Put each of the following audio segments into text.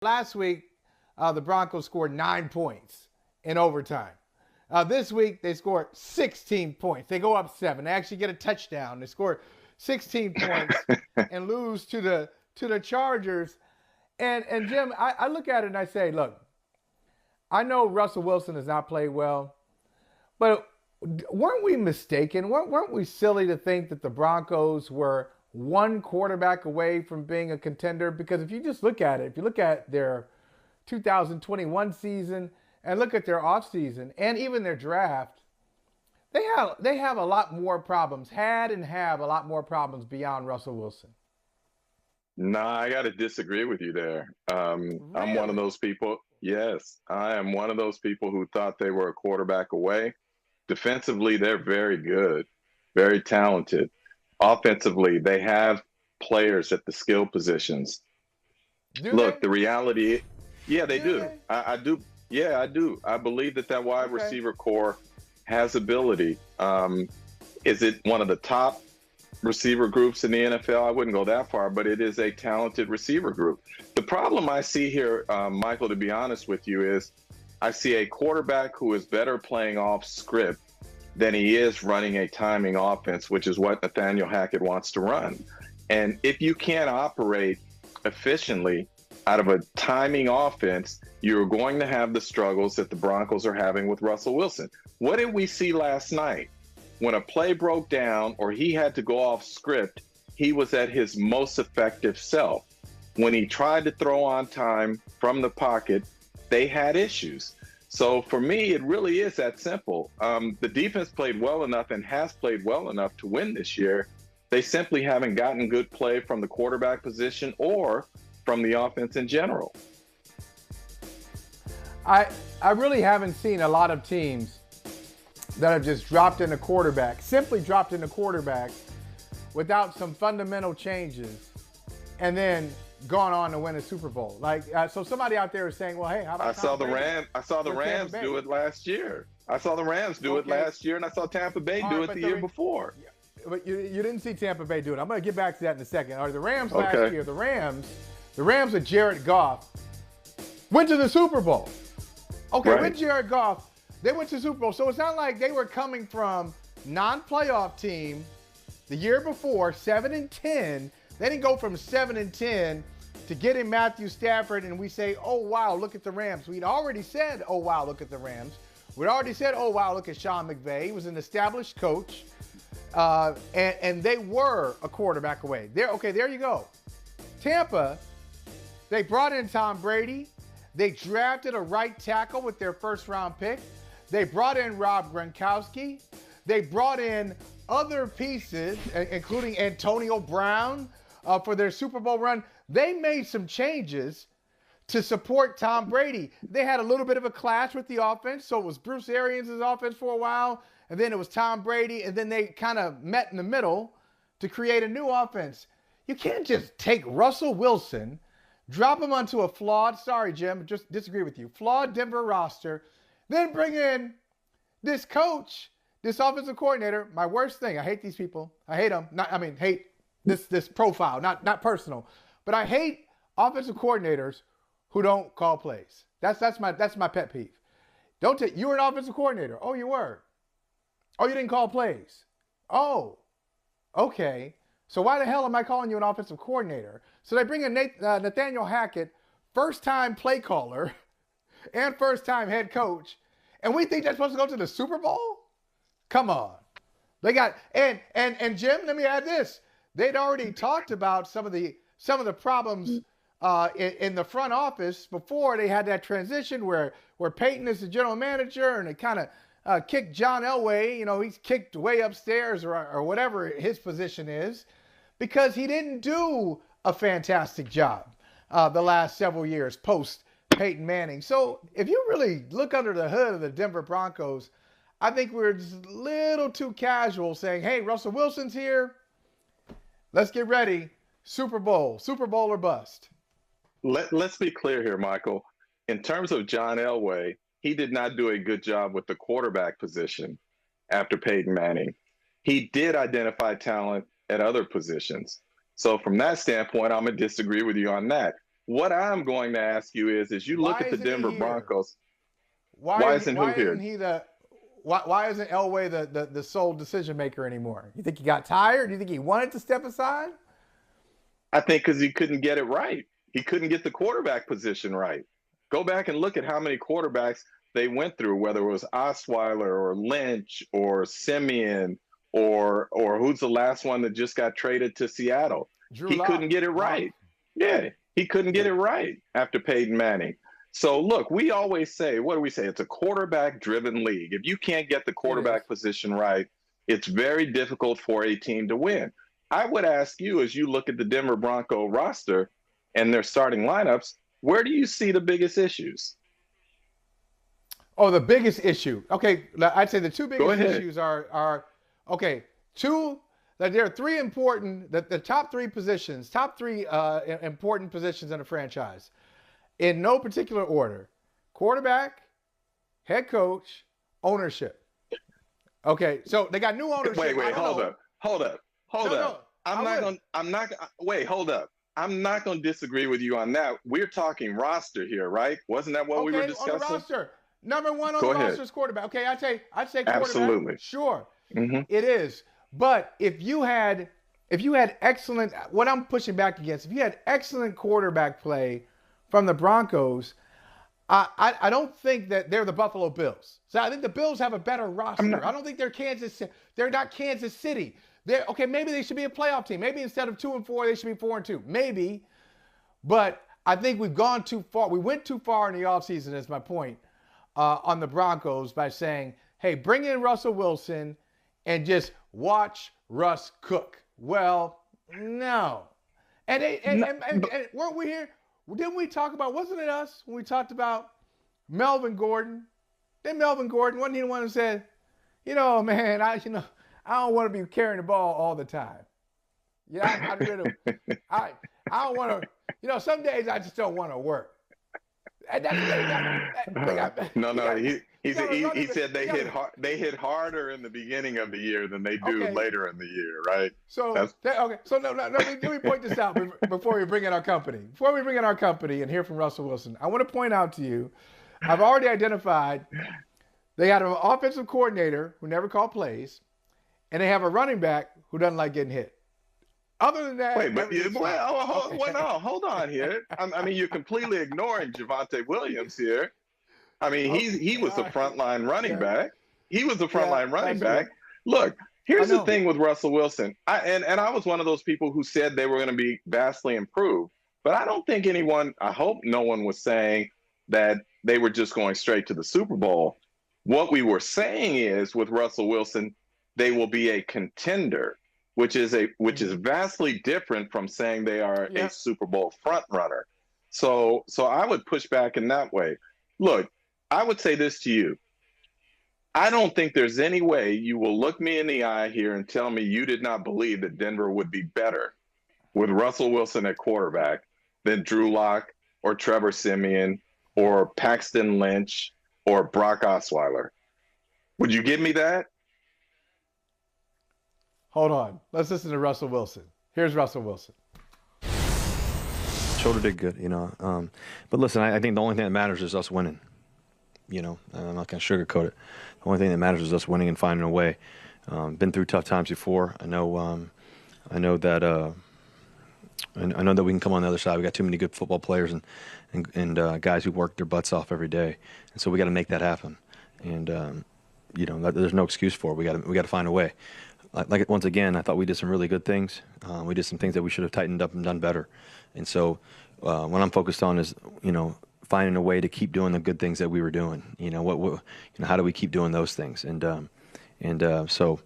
last week, the Broncos scored 9 points in overtime. This week, they scored 16 points. They go up 7. They actually get a touchdown. They score 16 points and lose to the Chargers. And Jim, I look at it and I say, look, I know Russell Wilson has not played well, but weren't we mistaken? Weren't we silly to think that the Broncos were one quarterback away from being a contender? Because if you just look at it, if you look at their 2021 season and look at their offseason and even their draft, they have a lot more problems, have a lot more problems beyond Russell Wilson. No, I got to disagree with you there. Really? I'm one of those people. Yes, I am one of those people who thought they were a quarterback away. Defensively, they're very good, very talented. Offensively, they have players at the skill positions. Look, the reality, yeah, they do. I do. Yeah, I do. I believe that wide receiver core has ability. Is it one of the top receiver groups in the NFL? I wouldn't go that far, but it is a talented receiver group. The problem I see here, Michael, to be honest with you, is I see a quarterback who is better playing off script than he is running a timing offense, which is what Nathaniel Hackett wants to run. And if you can't operate efficiently out of a timing offense, you're going to have the struggles that the Broncos are having with Russell Wilson. What did we see last night? When a play broke down or he had to go off script, he was at his most effective self. When he tried to throw on time from the pocket, they had issues. So for me, it really is that simple. The defense played well enough and has played well enough to win this year. They simply haven't gotten good play from the quarterback position or from the offense in general. I really haven't seen a lot of teams that have just dropped in a quarterback, simply dropped in a quarterback without some fundamental changes and then gone on to win a Super Bowl. Like, so somebody out there is saying, well, hey, how about I saw the Rams do it last year. I saw the Rams do it last year, and I saw Tampa Bay do it the year before. But you didn't see Tampa Bay do it. I'm going to get back to that in a second. All right, the Rams last year, the Rams with Jared Goff went to the Super Bowl. Okay, right. With Jared Goff, they went to the Super Bowl. So it's not like they were coming from non-playoff team the year before, 7-10. They didn't go from 7-10 to getting Matthew Stafford, and we say, oh, wow, look at the Rams. We'd already said, oh, wow, look at the Rams. We'd already said, oh, wow, look at Sean McVay. He was an established coach, and they were a quarterback away. There you go. Tampa, they brought in Tom Brady. They drafted a right tackle with their first-round pick. They brought in Rob Gronkowski. They brought in other pieces, including Antonio Brown, for their Super Bowl run. They made some changes to support Tom Brady. They had a little bit of a clash with the offense, so it was Bruce Arians' offense for a while, and then it was Tom Brady, and then they kind of met in the middle to create a new offense. You can't just take Russell Wilson, drop him onto a flawed, sorry, Jim, just disagree with you, flawed Denver roster, then bring in this coach, this offensive coordinator. My worst thing, I hate these people. I hate them. Hate this profile, not personal. But I hate offensive coordinators who don't call plays. That's my pet peeve. You were an offensive coordinator. Oh, you were. Oh, you didn't call plays. Oh, okay. So why the hell am I calling you an offensive coordinator? So they bring in Nathaniel Hackett, first-time play caller and first-time head coach, and we think they're supposed to go to the Super Bowl? Come on. They got and Jim, let me add this. They'd already talked about some of the problems in the front office before they had that transition where Peyton is the general manager, and they kind of kicked John Elway. He's kicked way upstairs or whatever his position is, because he didn't do a fantastic job the last several years post Peyton Manning. So if you really look under the hood of the Denver Broncos, I think we're just a little too casual saying, hey, Russell Wilson's here. Let's get ready. Super Bowl or bust. Let's be clear here, Michael. In terms of John Elway, he did not do a good job with the quarterback position after Peyton Manning. He did identify talent at other positions. So from that standpoint, I'm going to disagree with you on that. what I'm going to ask you is you look at the Denver Broncos. Why isn't Elway the sole decision maker anymore? You think he got tired? Do you think he wanted to step aside? I think because he couldn't get it right. He couldn't get the quarterback position right. Go back and look at how many quarterbacks they went through, whether it was Osweiler or Lynch or Simeon or who's the last one that just got traded to Seattle. He couldn't get it right. Yeah, he couldn't get it right after Peyton Manning. So, look, we always say, what do we say? It's a quarterback-driven league. If you can't get the quarterback position right, it's very difficult for a team to win. I would ask you, as you look at the Denver Bronco roster and their starting lineups, where do you see the biggest issues? Oh, the biggest issue. Okay, I'd say the two biggest issues are there are three important, the top three positions, important positions in a franchise. In no particular order: quarterback, head coach, ownership. Okay, so they got new ownership. Wait, hold up. I'm not going to disagree with you on that. We're talking roster here, right? Wasn't that what we were discussing? On the roster. Number one on the roster is quarterback. Okay, I'd say quarterback. Absolutely. Sure. Mm-hmm. It is. But if you had excellent, what I'm pushing back against, if you had excellent quarterback play from the Broncos, I don't think that they're the Buffalo Bills. So I think the Bills have a better roster. I don't think they're not Kansas City. Maybe they should be a playoff team. Maybe instead of 2-4, they should be 4-2. Maybe. But I think we've gone too far. We went too far in the offseason, is my point, on the Broncos by saying, hey, bring in Russell Wilson and just watch Russ cook. Well, no. And weren't we here? Didn't we talk about, wasn't it us when we talked about Melvin Gordon? Then Melvin Gordon, wasn't he the one who said, man, I don't want to be carrying the ball all the time. Yeah, I don't want to, some days I just don't want to work. And he said they hit harder in the beginning of the year than they do later in the year, right? So let me point this out before we bring in our company. Before we bring in our company and hear from Russell Wilson, I want to point out to you, I've already identified they had an offensive coordinator who never called plays, and they have a running back who doesn't like getting hit. Other than that, hold on here. I mean, you're completely ignoring Javonte Williams here. I mean, he was a frontline running back. He was a frontline running back. Look, here's the thing with Russell Wilson. I was one of those people who said they were going to be vastly improved. But I don't think I hope no one was saying that they were just going straight to the Super Bowl. What we were saying is with Russell Wilson, they will be a contender, which is vastly different from saying they are a Super Bowl front runner. So I would push back in that way. Look, I would say this to you. I don't think there's any way you will look me in the eye here and tell me you did not believe that Denver would be better with Russell Wilson at quarterback than Drew Lock or Trevor Siemian or Paxton Lynch or Brock Osweiler. Would you give me that? Hold on. Let's listen to Russell Wilson. Here's Russell Wilson. Shoulder did good, but listen, I think the only thing that matters is us winning. I'm not going to sugarcoat it. The only thing that matters is us winning and finding a way. Been through tough times before. I know that we can come on the other side. We got too many good football players and guys who work their butts off every day, and so we got to make that happen. And there's no excuse for it. We got to find a way. Like once again, I thought we did some really good things. We did some things that we should have tightened up and done better. And so, what I'm focused on is, finding a way to keep doing the good things that we were doing. How do we keep doing those things? So,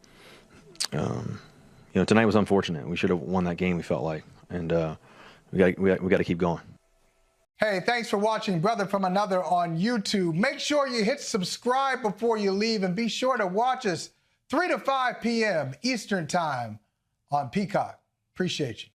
tonight was unfortunate. We should have won that game. We felt like, and we got to keep going. Hey, thanks for watching Brother from Another on YouTube. Make sure you hit subscribe before you leave, and be sure to watch us 3 to 5 p.m. Eastern Time on Peacock. Appreciate you.